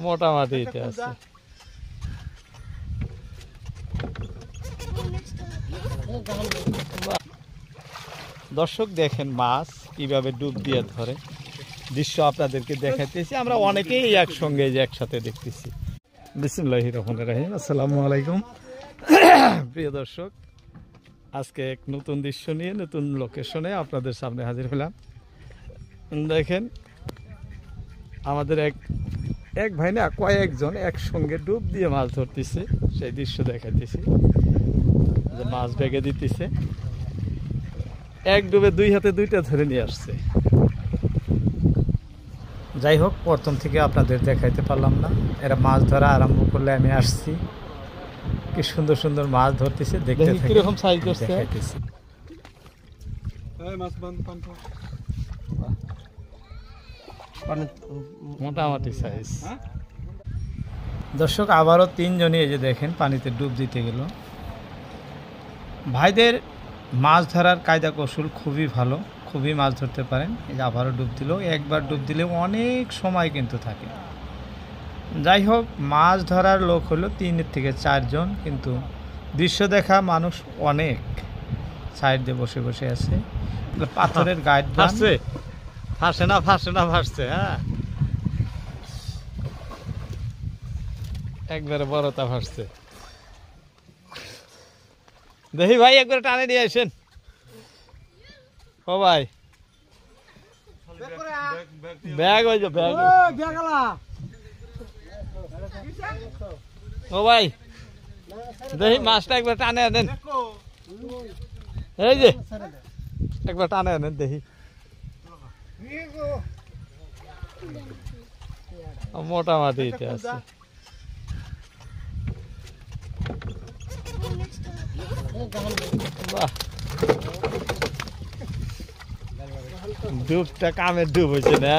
মোটামুটি আছে। দর্শক দেখেন মাছ কিভাবে ডুব দিয়ে ধরে, দৃশ্য আপনাদেরকে দেখাইতেছি। আমরা অনেকেই একসঙ্গে একসাথে দেখতেছি। বিসমিল্লাহির রহমানির রহিম। আসসালামু আলাইকুম প্রিয় দর্শক, আজকে এক নতুন দৃশ্য নিয়ে নতুন লোকেশনে আপনাদের সামনে হাজির হলাম। দেখেন আমাদের এক ভাই না কয়েকজন একসঙ্গে ডুব দিয়ে মাছ ধরতেছে, সেই দৃশ্য দেখাইতেছি। যে মাছ বেগে দিতেছে, এক ডুবে দুই হাতে দুইটা ধরে নিয়ে আসছে। যাই হোক, প্রথম থেকে আপনাদের দেখাইতে পারলাম না। এরা মাছ ধরা আরম্ভ করলে আমি আসছি। কি সুন্দর সুন্দর মাছ ধরতেছে, দেখতে থাকি কিরকম সাইজ করছে। দেখাইতেছি মোটামুটি সাইজ। দর্শক আবারও তিনজনই এই যে দেখেন পানিতে ডুব দিতে গেল। ভাইদের মাছ ধরার কায়দা কৌশল খুবই ভালো, খুবই মাছ ধরতে পারেন। এই যে আবারও ডুব দিল। একবার ডুব দিলে অনেক সময় কিন্তু থাকে। যাই হোক, মাছ ধরার লোক হলো 3 থেকে 4 জন, কিন্তু দৃশ্য দেখা মানুষ অনেক। সাইড দিয়ে বসে বসে আছে। পাথরের গাইড ফাঁসছে, ফাঁসে না ফাঁসছে। হ্যাঁ, একবারে বড়টা ফাঁসছে। দেখি ভাই একবার টানে নিয়ে আসেন। ও ভাই ব্যাগ হয়ে যাবে, ও ভাই দেখি মাছটা একবার টানে আনেন। এই যে একবার টানে আনেন দেখি। মোটামুটি আছে। বাহ, ডুবটা কামের ডুব হয়েছে না,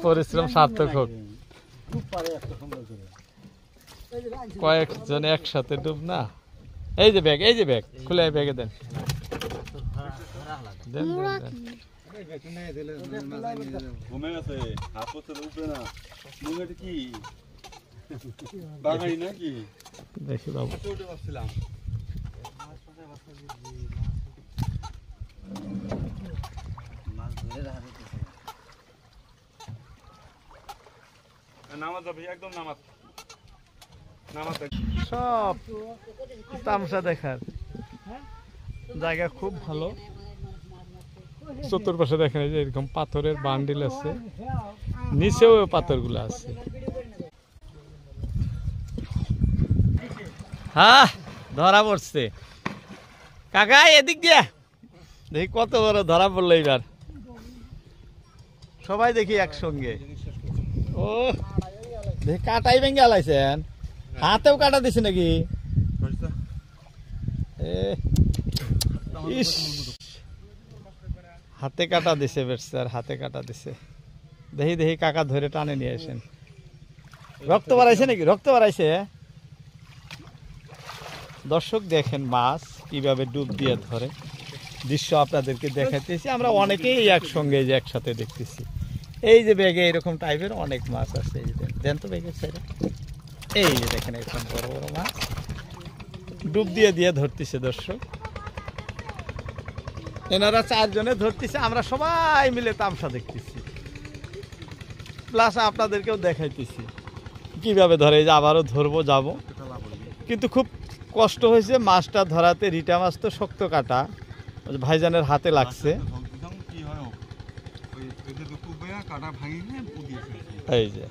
পরিশ্রম সার্থক হোক। কয়েকজন একসাথে ডুব না। এই যে ব্যাগ খুলে ব্যাগে দেন। দেখি বাবু, সব তামসা দেখার জায়গা খুব ভালো। চতুর্পাশে দেখেন যে এরকম পাথরের বান্ডিল আছে, নিচেও পাথরগুলো আছে। হ্যাঁ, ধরা পড়ছে কাকা, এদিক দিয়া দেখি কত বড় ধরা পড়লো এবার। সবাই দেখি একসঙ্গে। ও দেখি কাটাই ভেঙে আলাইছেন, হাতেও কাটা দিছে নাকি? হাতে কাটা দিছে বেচার, হাতে কাটা দিছে। দেখি কাকা ধরে টানে নিয়ে আসেন। রক্ত বাড়াইছে নাকি? রক্ত বাড়াইছে। দর্শক দেখেন মাছ কিভাবে ডুব দিয়ে ধরে, দৃশ্য আপনাদেরকে দেখাইতেছি। আমরা অনেকেই একসঙ্গে একসাথে দেখতেছি। এই যে ব্যাগে এরকম টাইপের অনেক মাছ আছে। এই যে দেন তো ব্যাগের সাইডে, এই যে দেখেন এরকম বড় বড় মাছ ডুব দিয়ে ধরতেছে। দর্শক এনারা 4 জনে ধরতেছে, আমরা সবাই মিলে তামসা দেখতেছি, প্লাস আপনাদেরকেও দেখাইতেছি কিভাবে ধরে। এই যে আবারও ধরবো যাব, কিন্তু খুব কষ্ট হয়েছে মাছটা ধরাতে। রিটা মাছ তো শক্ত কাটা, ভাইজানের হাতে লাগছে। এই যে